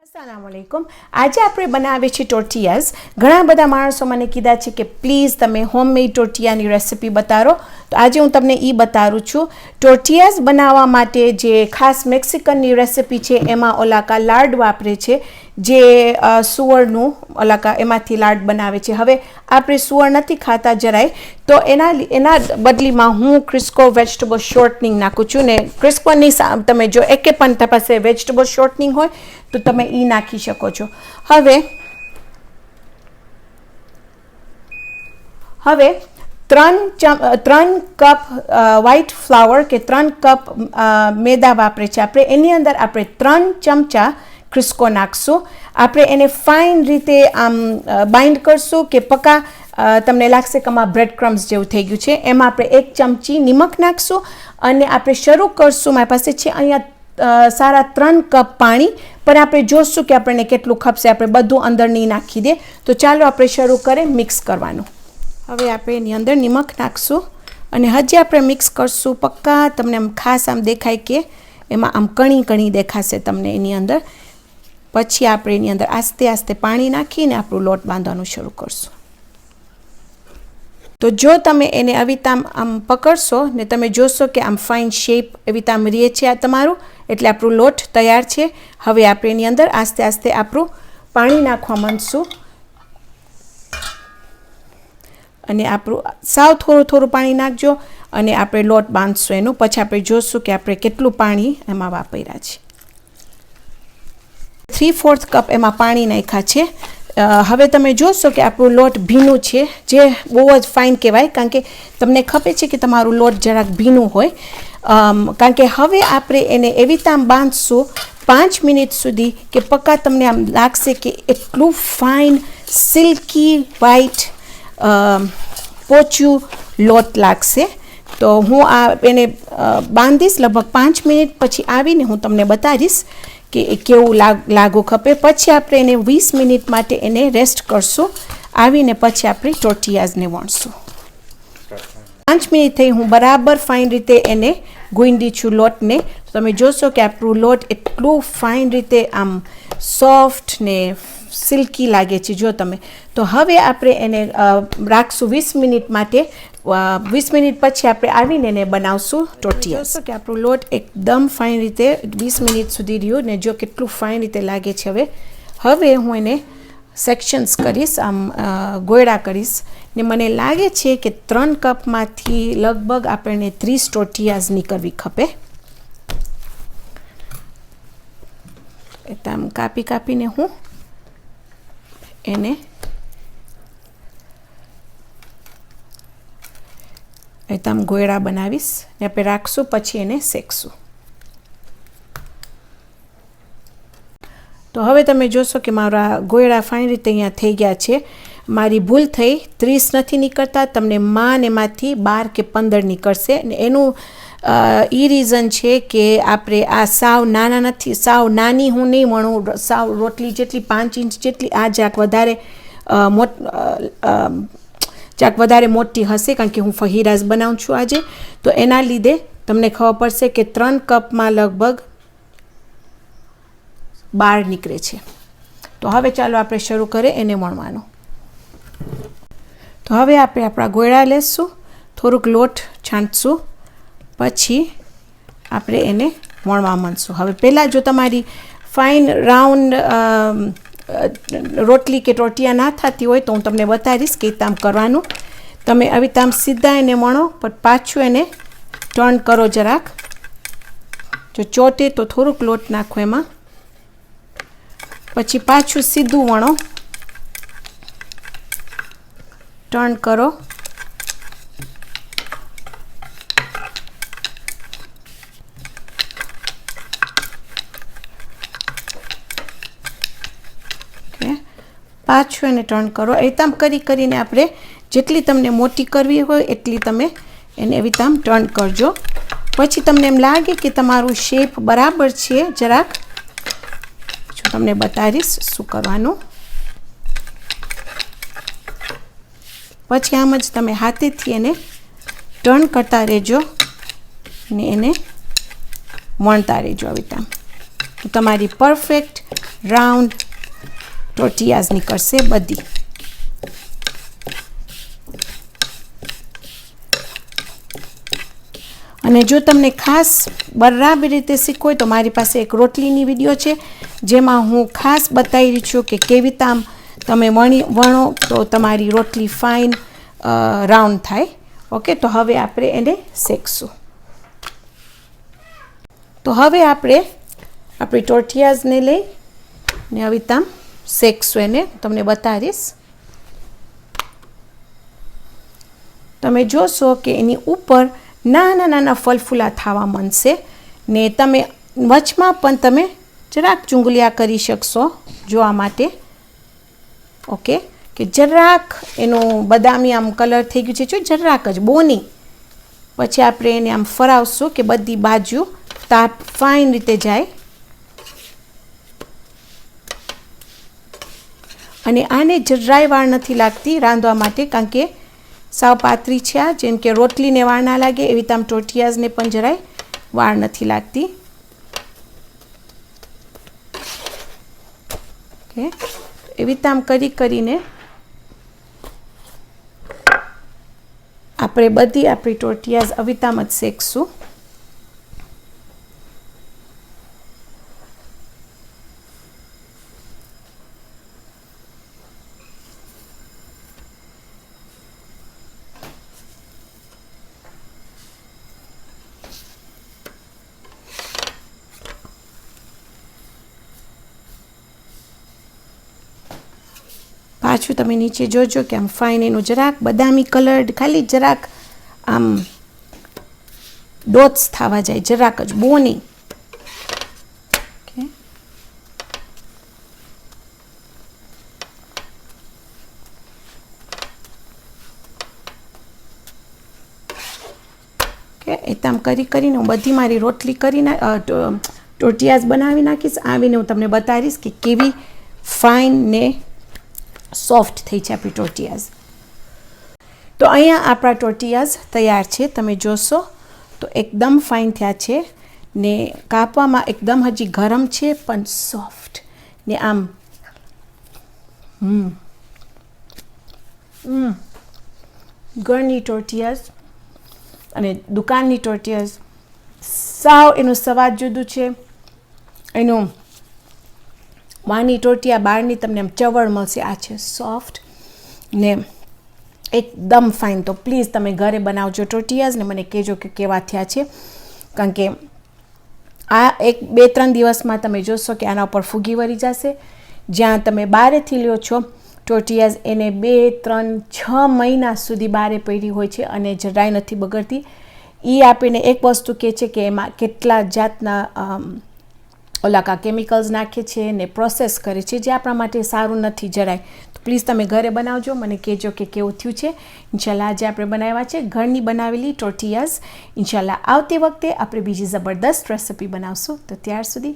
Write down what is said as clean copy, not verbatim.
अस्सलामुअलैकुम। आज આપણે બનાવીએ છીએ ટોર્ટિયાઝ। ઘણા બધા માણસો મને કીધા છે કે પ્લીઝ તમે હોમમેડ ટોર્ટિયાની રેસિપી બતાવો, તો આજે હું તમને એ બતાવું છું। ટોર્ટિયાઝ બનાવવા માટે જે ખાસ મેક્સિકનની રેસિપી છે એમાં ઓલાકા લાડ વાપરે છે, જે સુવરનું ઓલાકા એમાંથી લાડ બનાવે છે। હવે આપણે સુવર નથી ખાતા જરાય, તો એના બદલીમાં હું ક્રિસ્કો વેજીટેબલ શોર્ટનિંગ નાખું છું ને ક્રિસ્કોની તમે જો એકે પણ તમારી પાસે વેજીટેબલ શોર્ટનિંગ હોય તો તમે એ નાખી શકો છો। હવે 3 કપ વ્હાઈટ ફ્લાવર કે 3 કપ મેદા વાપરે છે આપણે, એની અંદર આપણે 3 ચમચા ક્રિસ્કો નાખશું। આપણે એને ફાઇન રીતે આમ બાઇન્ડ કરશું કે પક્કા તમને લાગશે કે આમાં બ્રેડ ક્રમ્સ જેવું થઈ ગયું છે। એમાં આપણે 1 ચમચી નિમક નાખશું અને આપણે શરૂ કરશું। મારી પાસે છે અહીંયા સારા 3 કપ પાણી, પણ આપણે જોશું કે આપણને કેટલું ખપશે, આપણે બધું અંદર નહીં નાખી દે। તો ચાલો આપણે શરૂ કરીએ મિક્સ કરવાનું। હવે આપણે એની અંદર નિમક નાખશું અને હજી આપણે મિક્સ કરશું પક્કા। તમને આમ ખાસ આમ દેખાય કે એમાં આમ કણી કણી દેખાશે તમને એની અંદર। પછી આપણે એની અંદર આસ્તે આસ્તે પાણી નાખીને આપણું લોટ બાંધવાનું શરૂ કરશું। તો જો તમે એને આવી રીતે આમ પકડશો ને તમે જોશો કે આમ ફાઇન શેપ એવી રીતે આમ રહે છે આ તમારું, એટલે આપણું લોટ તૈયાર છે। હવે આપણે એની અંદર આસ્તે આસ્તે આપણું પાણી નાખવા માંડશું અને આપણું સાવ થોડું થોડું પાણી નાખજો અને આપણે લોટ બાંધશું એનું। પછી આપણે જોશું કે આપણે કેટલું પાણી એમાં વાપર્યા છે। 3/4 કપ એમાં પાણી નાખ્યા છે। હવે તમે જોશો કે આપણું લોટ ભીનું છે, જે બહુ જ ફાઇન કહેવાય, કારણ કે તમને ખબર છે કે તમારું લોટ જરાક ભીનું હોય, કારણ કે હવે આપણે એને એવી રીતે આમ બાંધશું 5 મિનિટ સુધી કે પક્કા તમને આમ લાગશે કે એટલું ફાઇન સિલ્કી વ્હાઈટ પોચું લોટ લાગશે। તો હું એને બાંધીશ લગભગ 5 મિનિટ, પછી આવીને હું તમને બતાવીશ કે એ કેવું લાગુ ખપે। પછી આપણે એને 20 મિનિટ માટે એને રેસ્ટ કરશું। આવીને પછી આપણે ટોર્ટિયાઝને વણશું। 5 મિનિટ થઈ, હું બરાબર ફાઇન રીતે એને ગૂંદી છું લોટને। તમે જોશો કે આપણું લોટ એટલું ફાઇન રીતે આમ સોફ્ટ ને સિલ્કી લાગે છે જો તમે। તો હવે આપણે એને રાખશું 20 મિનિટ માટે। 20 મિનિટ પછી આપણે આવીને એને બનાવશું ટોર્ટિયાઝ। જોશો કે આપણું લોટ એકદમ ફાઇન રીતે 20 મિનિટ સુધી રહ્યું ને જો કેટલું ફાઇન રીતે લાગે છે। હવે હું એને સેક્શન્સ કરીશ, આમ ગોળા કરીશ ને મને લાગે છે કે 3 કપમાંથી લગભગ આપણને 30 ટોર્ટિયાઝ નીકળવી ખપે। આમ કાપી કાપીને હું એને આમ ગોળા બનાવીશ ને આપણે રાખશું, પછી એને શેકશું। તો હવે તમે જોશો કે મારા ગોળા ફાઇન રીતે અહીંયા થઈ ગયા છે। મારી ભૂલ થઈ, 30 નથી નીકળતા, તમને માન એમાંથી 12 કે 15 નીકળશે ને એનું એ રીઝન છે કે આપણે આ સાવ નાના નથી, સાવ નાની હું નહીં વણું, સાવ રોટલી જેટલી 5 ઇંચ જેટલી, આ જાક વધારે મોટી હશે, કારણ કે હું ફહીરાઝ બનાવું છું આજે। તો એના લીધે તમને ખબર પડશે કે 3 કપમાં લગભગ 12 નીકળે છે। તો હવે ચાલો આપણે શરૂ કરીએ એને વણવાનું। તો હવે આપણે આપણા ગોળા લેશું, થોડુંક લોટ છાંટશું, પછી આપણે એને વણવા માંડશું। હવે પહેલાં જો તમારી ફાઇન રાઉન્ડ રોટલી કે ટોર્ટિયા ના થતી હોય તો હું તમને બતાવીશ કે આમ કરવાનું। તમે આવી રીતે આમ સીધા એને વણો, પણ પાછું એને ટર્ન કરો જરાક, જો ચોટે તો થોડુંક લોટ નાખો એમાં, પછી પાછું સીધું વણો, ટર્ન કરો, પાછું એને ટર્ન કરો। એ આમ કરીને આપણે જેટલી તમને મોટી કરવી હોય એટલી તમે એને એવી આમ ટર્ન કરજો। પછી તમને એમ લાગે કે તમારું શેપ બરાબર છે જરાક, જો તમને બતાવીશ શું કરવાનું। પછી આમ જ તમે હાથેથી એને ટર્ન કરતા રહેજો ને એને વણતા રહેજો આવી રીતે। તો તમારી પરફેક્ટ રાઉન્ડ ટોર્ટિયાઝ નીકળશે બધી. અને જો તમને ખાસ બરાબર રીતે શીખવું હોય તો મારી પાસે એક રોટલીની વિડીયો છે જેમાં હું ખાસ બતાવી રહી છું કે કેવી રીતે આમ તમે વણો તો તમારી રોટલી ફાઇન રાઉન્ડ થાય. ઓકે, તો હવે આપણે એને શેકશું. તો હવે આપણે આપણી ટોર્ટિયાઝને લઈ ને આવી રીતે આમ શેકશું. એને તમને બતાવીશ. તમે જોશો કે એની ઉપર નાના નાના ફલફૂલા થવા માંડશે ને તમે વચમાં પણ તમે જરાક ચૂંગલિયા કરી શકશો જોવા માટે. ઓકે, કે જરાક એનું બદામી આમ કલર થઈ ગયું છે, જો જરાક જ, બહુ નહીં. પછી આપણે એને આમ ફરાવશું કે બધી બાજુ તાપ ફાઇન રીતે જાય. અને આને જરાય વાર નથી લાગતી રાંધવા માટે, કારણ કે સાવ પાતળી છે આ. જેમ કે રોટલીને વાર ના લાગે એવી રીતે આમ ટોર્ટિયાઝને પણ જરાય વાર નથી લાગતી. ઓકે, એવી રીતે આમ કરીને આપણે બધી આપણી ટોર્ટિયાઝ આવી રીતે આમ જ શેકશું. પાછું તમે નીચે જોજો કે આમ ફાઇન એનું જરાક બદામી કલર, ખાલી જરાક આમ ડોટ્સ થવા જાય, જરાક જ, બહુ નહીં. ઓકે, એ આમ કરીને હું બધી મારી રોટલી ટોર્ટિયાઝ બનાવી નાખીશ. આવીને હું તમને બતાવીશ કે કેવી ફાઇન ને સોફ્ટ થઈ છે આપણી ટોર્ટિયાઝ. તો અહીંયા આપણા ટોર્ટિયાઝ તૈયાર છે. તમે જોશો તો એકદમ ફાઇન થયા છે ને કાપવામાં એકદમ હજી ગરમ છે પણ સોફ્ટ ને આમ ઘરની ટોર્ટિયાઝ અને દુકાનની ટોર્ટિયાઝ સાવ એનું સ્વાદ જુદું છે. એનું વાની ટોર્ટિયા બહારની તમને આમ ચવળ મળશે, આ છે સોફ્ટ ને એકદમ ફાઇન. તો પ્લીઝ તમે ઘરે બનાવજો ટોર્ટિયાઝ ને મને કહેજો કે કેવા થયા છે, કારણ કે આ 1-2-3 દિવસમાં તમે જોશો કે આના ઉપર ફૂગી વળી જશે. જ્યાં તમે બહારેથી લ્યો છો ટોર્ટિયાઝ એને 2-3-6 મહિના સુધી બહારે પડી હોય છે અને જરાય નથી બગડતી. એ આપીને એક વસ્તુ કહે છે કે એમાં કેટલા જાતના ઓલા કેમિકલ્સ નાખે છે ને પ્રોસેસ કરે છે, જે આપણા માટે સારું નથી જરાય. તો પ્લીઝ તમે ઘરે બનાવજો, મને કહેજો કે કેવું થયું છે. ઇન્શાલ્લાહ આજે આપણે બનાવ્યા છે ઘરની બનાવેલી ટોર્ટિયાઝ. ઇન્શાલ્લાહ આવતી વખતે આપણે બીજી જબરદસ્ત રેસિપી બનાવશું. તો ત્યાર સુધી